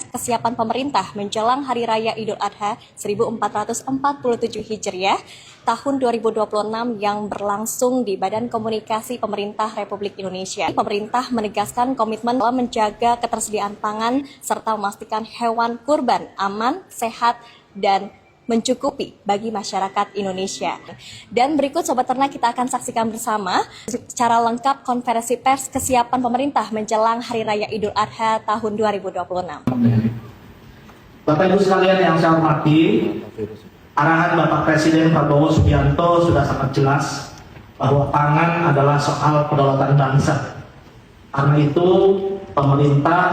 Kesiapan pemerintah menjelang Hari Raya Idul Adha 1447 Hijriah tahun 2026 yang berlangsung di Badan Komunikasi Pemerintah Republik Indonesia. Pemerintah menegaskan komitmen dalam menjaga ketersediaan pangan serta memastikan hewan kurban aman, sehat, dan mencukupi bagi masyarakat Indonesia. Dan berikut Sobat Ternak kita akan saksikan bersama secara lengkap konferensi pers kesiapan pemerintah menjelang Hari Raya Idul Adha tahun 2026. Bapak Ibu sekalian yang saya hormati, arahan Bapak Presiden Prabowo Subianto sudah sangat jelas bahwa pangan adalah soal kedaulatan bangsa. Karena itu pemerintah,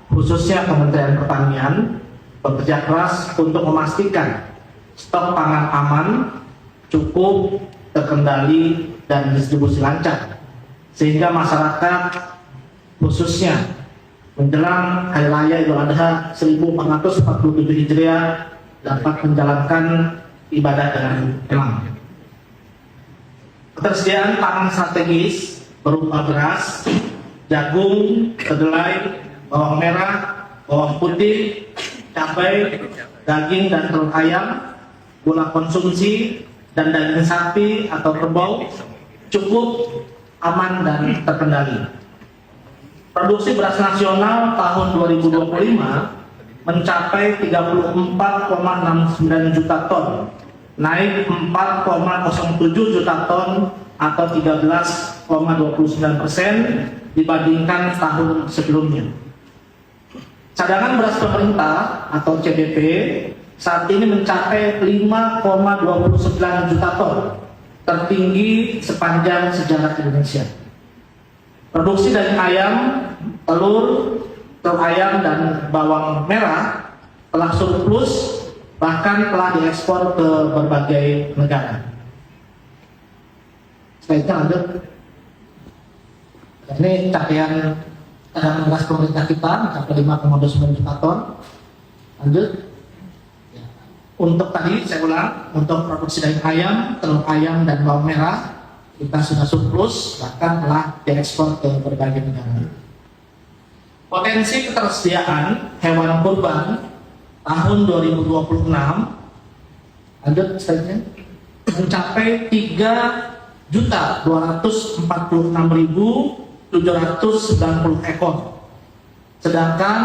khususnya Kementerian Pertanian, bekerja keras untuk memastikan stok pangan aman, cukup, terkendali, dan distribusi lancar, sehingga masyarakat khususnya menjelang Hari Raya Idul Adha 1447 Hijriah dapat menjalankan ibadah dengan tenang. Ketersediaan pangan strategis berupa beras, jagung, kedelai, bawang merah, bawang putih, cabai, daging dan telur ayam, gula konsumsi, dan daging sapi atau kerbau cukup, aman, dan terkendali. Produksi beras nasional tahun 2025 mencapai 34,69 juta ton, naik 4,07 juta ton atau 13,29% dibandingkan tahun sebelumnya. Cadangan beras pemerintah atau CBP saat ini mencapai 5,29 juta ton, tertinggi sepanjang sejarah Indonesia. Produksi daging ayam, telur ayam, dan bawang merah telah surplus, bahkan telah diekspor ke berbagai negara. Selanjutnya lanjut. Ini capaian cadangan beras pemerintah kita mencapai 5,29 juta ton. Lanjut. Untuk tadi saya ulang, untuk produksi daging ayam, telur ayam, dan bawang merah kita sudah surplus, bahkan telah diekspor ke berbagai negara. Potensi ketersediaan hewan kurban tahun 2026 lanjut slide-nya mencapai 3.246.790 ekor. Sedangkan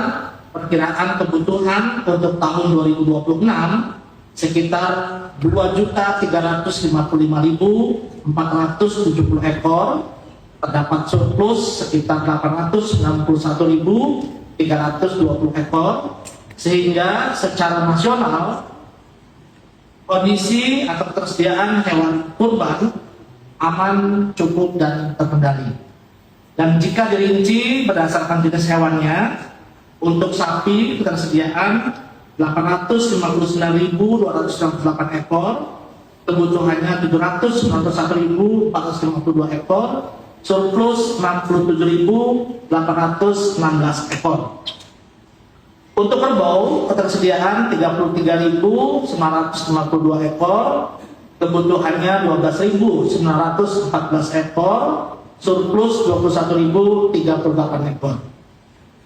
perkiraan kebutuhan untuk tahun 2026 sekitar 2.355.470 ekor, terdapat surplus sekitar 891.320 ekor, sehingga secara nasional kondisi atau ketersediaan hewan kurban aman, cukup, dan terkendali. Dan jika dirinci berdasarkan jenis hewannya, untuk sapi ketersediaan 859.268 ekor, kebutuhannya 791.452 ekor, surplus 67.816 ekor. Untuk kerbau ketersediaan 33.952 ekor, kebutuhannya 12.914 ekor, surplus 21.038 ekor.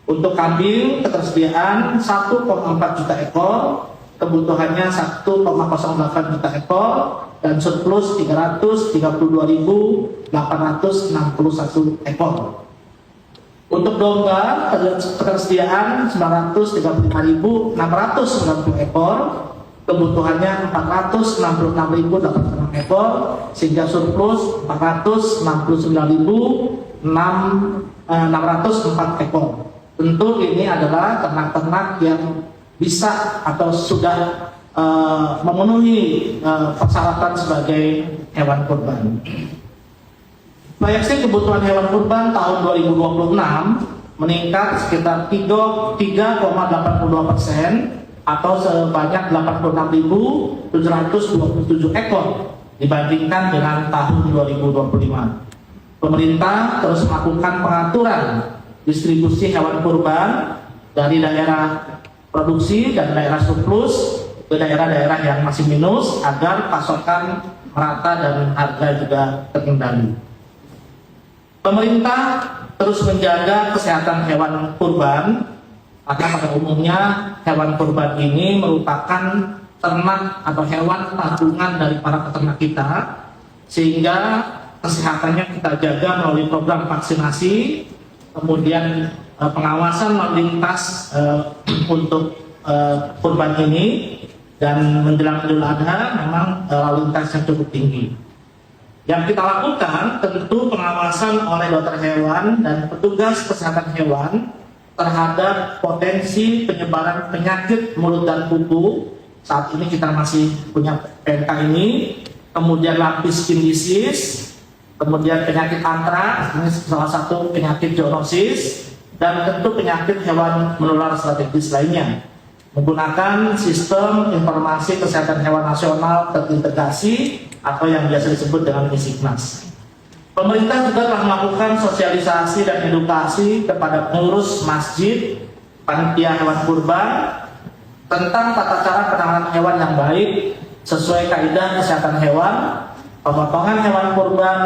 Untuk kambing ketersediaan 1,4 juta ekor, kebutuhannya 1,08 juta ekor, dan surplus 332.861 ekor. Untuk domba ketersediaan 935.690 ekor, kebutuhannya 466.086 ekor, sehingga surplus 499.604 ekor. Tentu ini adalah ternak-ternak yang bisa atau sudah memenuhi persyaratan sebagai hewan kurban. Proyeksi kebutuhan hewan kurban tahun 2026 meningkat sekitar 3,82% atau sebanyak 86.727 ekor dibandingkan dengan tahun 2025. Pemerintah terus melakukan pengaturan distribusi hewan kurban dari daerah produksi dan daerah surplus ke daerah-daerah yang masih minus agar pasokan merata dan harga juga terkendali. Pemerintah terus menjaga kesehatan hewan kurban Karena pada umumnya hewan kurban ini merupakan ternak atau hewan tabungan dari para peternak kita, sehingga kesehatannya kita jaga melalui program vaksinasi, kemudian pengawasan lalu lintas untuk kurban ini, dan menjelang Idul Adha memang lalu lintasnya cukup tinggi. Yang kita lakukan tentu pengawasan oleh dokter hewan dan petugas kesehatan hewan terhadap potensi penyebaran penyakit mulut dan kuku. Saat ini kita masih punya PMK ini, kemudian lapis skin disease, kemudian penyakit antraks, ini salah satu penyakit zoonosis, dan tentu penyakit hewan menular strategis lainnya. Menggunakan sistem informasi kesehatan hewan nasional terintegrasi atau yang biasa disebut dengan Misiknas. Pemerintah juga telah melakukan sosialisasi dan edukasi kepada pengurus masjid, panitia hewan kurban tentang tata cara penanganan hewan yang baik sesuai kaidah kesehatan hewan, pemotongan hewan kurban,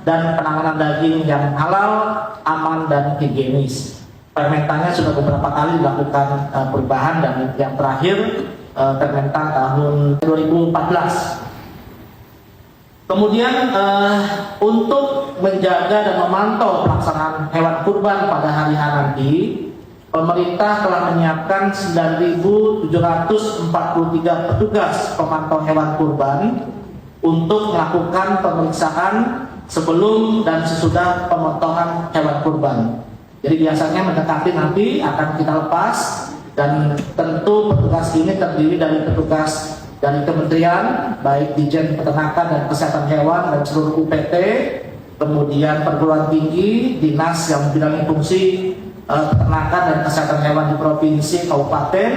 dan penanganan daging yang halal, aman, dan higienis. Permentannya sudah beberapa kali dilakukan perubahan, dan yang terakhir Permentan tahun 2014. Kemudian untuk menjaga dan memantau pelaksanaan hewan kurban pada hari H nanti, pemerintah telah menyiapkan 9.743 petugas pemantau hewan kurban untuk melakukan pemeriksaan sebelum dan sesudah pemotongan hewan kurban. Jadi biasanya mendekati nanti akan kita lepas, dan tentu petugas ini terdiri dari petugas dari kementerian, baik Dijen Peternakan dan Kesehatan Hewan dan seluruh UPT, kemudian perguruan tinggi, dinas yang membidangi fungsi peternakan dan kesehatan hewan di provinsi, kabupaten,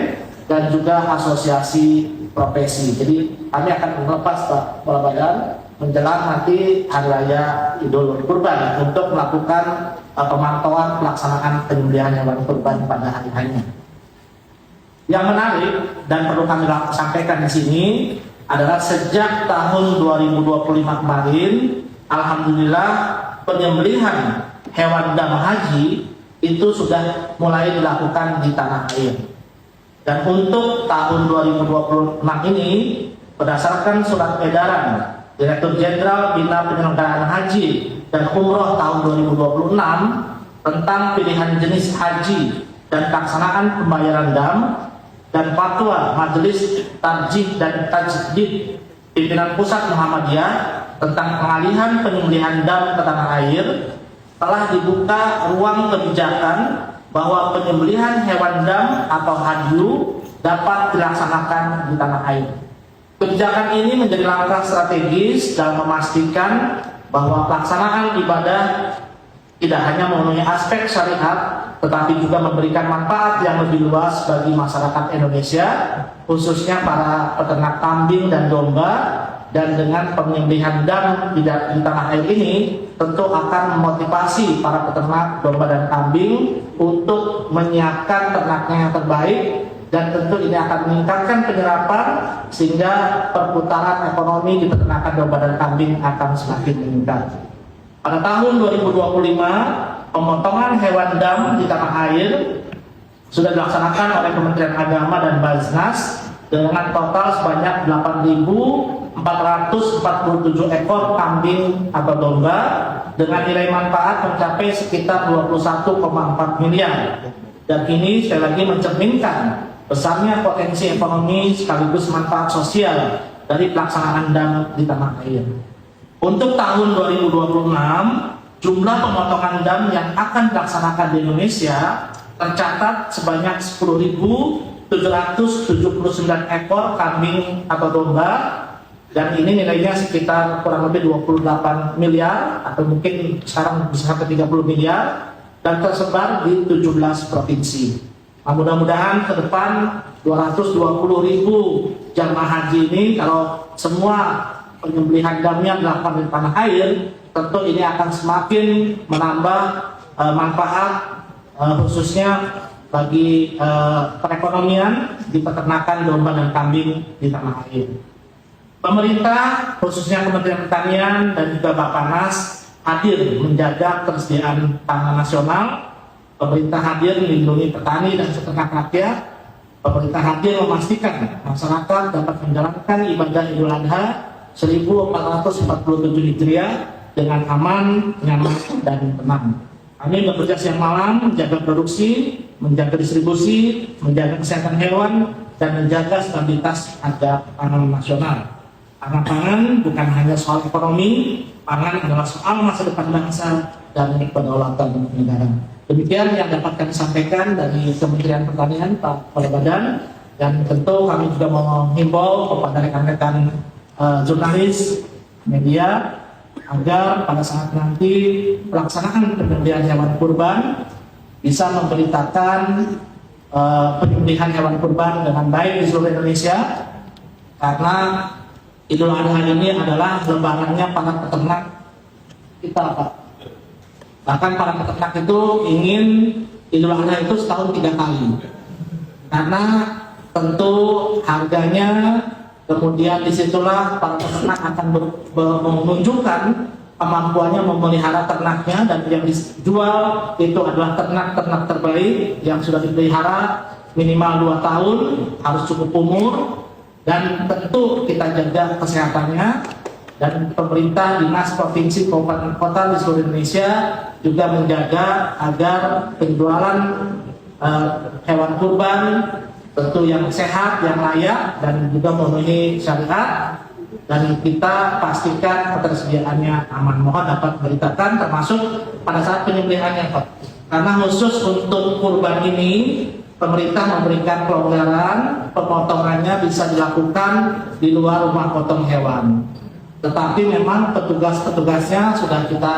dan juga asosiasi profesi. Jadi kami akan melepas Pak Kepala Badan menjelang nanti Hari Raya Idul Kurban untuk melakukan pemantauan pelaksanaan penyembelihan hewan kurban pada hari harinya. Yang menarik dan perlu kami sampaikan di sini adalah sejak tahun 2025 kemarin, alhamdulillah penyembelihan hewan dam haji itu sudah mulai dilakukan di tanah air. Dan untuk tahun 2026 ini, berdasarkan surat edaran Direktur Jenderal Bina Penyelenggaraan Haji dan Umroh tahun 2026 tentang pilihan jenis haji dan pelaksanaan pembayaran dam, dan fatwa Majelis Tarjih dan Tajdid Pimpinan Pusat Muhammadiyah tentang pengalihan penyembelihan dam ke tanah air, telah dibuka ruang kebijakan bahwa penyembelihan hewan dam atau hadyu dapat dilaksanakan di tanah air. Kebijakan ini menjadi langkah strategis dalam memastikan bahwa pelaksanaan ibadah tidak hanya memenuhi aspek syariat, tetapi juga memberikan manfaat yang lebih luas bagi masyarakat Indonesia, khususnya para peternak kambing dan domba. Dan dengan penyembelihan dam di tanah air ini tentu akan memotivasi para peternak domba dan kambing untuk menyiapkan ternaknya yang terbaik, dan tentu ini akan meningkatkan penyerapan sehingga perputaran ekonomi di peternakan domba dan kambing akan semakin meningkat. Pada tahun 2025, pemotongan hewan dam di tanah air sudah dilaksanakan oleh Kementerian Agama dan Basnas dengan total sebanyak 8.447 ekor kambing atau domba dengan nilai manfaat mencapai sekitar 21,4 miliar. Dan ini sekali lagi mencerminkan besarnya potensi ekonomi sekaligus manfaat sosial dari pelaksanaan dam di tanah air. Untuk tahun 2026, jumlah pemotongan dam yang akan dilaksanakan di Indonesia tercatat sebanyak 10.779 ekor kambing atau domba, dan ini nilainya sekitar kurang lebih 28 miliar atau mungkin sekarang bisa sampai 30 miliar, dan tersebar di 17 provinsi. Nah, mudah-mudahan ke depan 220.000 jamaah haji ini, kalau semua penyembelihan damnya dilakukan di tanah air, tentu ini akan semakin menambah manfaat khususnya bagi perekonomian di peternakan domba dan kambing di tanah air. Pemerintah, khususnya Kementerian Pertanian dan juga Bappenas, hadir menjaga ketersediaan pangan nasional Pemerintah hadir melindungi petani dan peternak rakyat. Pemerintah hadir memastikan masyarakat dapat menjalankan ibadah Idul Adha 1447 Hijriah dengan aman, nyaman, dan tenang. Kami bekerja siang malam menjaga produksi, menjaga distribusi, menjaga kesehatan hewan, dan menjaga stabilitas harga pangan nasional. Karena pangan bukan hanya soal ekonomi, pangan adalah soal masa depan bangsa dan kedaulatan negara. Demikian yang dapat kami sampaikan dari Kementerian Pertanian, Pak Kepala Badan, dan tentu kami juga mau menghimbau kepada rekan-rekan jurnalis, media, agar pada saat nanti pelaksanaan penyembelihan hewan kurban bisa memberitakan penyembelihan hewan kurban dengan baik di seluruh Indonesia, karena Idul Adha ini adalah lebarannya para peternak kita, Pak. Bahkan para peternak itu ingin Idul Adha itu setahun 3 kali, karena tentu harganya, kemudian disitulah para peternak akan menunjukkan kemampuannya memelihara ternaknya, dan yang dijual itu adalah ternak-ternak terbaik yang sudah dipelihara minimal 2 tahun, harus cukup umur, dan tentu kita jaga kesehatannya. Dan pemerintah, dinas, provinsi, kabupaten, kota di seluruh Indonesia juga menjaga agar penjualan hewan kurban tentu yang sehat, yang layak, dan juga memenuhi syariat, dan kita pastikan ketersediaannya aman. Mohon dapat beritakan termasuk pada saat penyembelihannya, Pak. Karena khusus untuk kurban ini pemerintah memberikan kelonggaran, pemotongannya bisa dilakukan di luar rumah potong hewan. Tetapi memang petugas-petugasnya sudah kita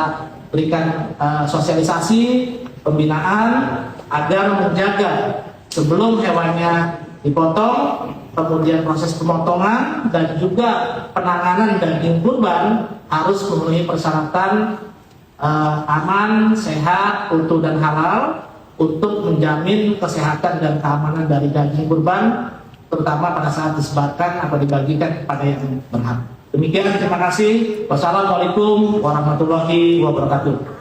berikan sosialisasi, pembinaan agar menjaga sebelum hewannya dipotong, kemudian proses pemotongan dan juga penanganan daging kurban harus memenuhi persyaratan aman, sehat, utuh, dan halal untuk menjamin kesehatan dan keamanan dari daging kurban, terutama pada saat disebarkan atau dibagikan kepada yang berhak. Demikian, terima kasih. Wassalamualaikum warahmatullahi wabarakatuh.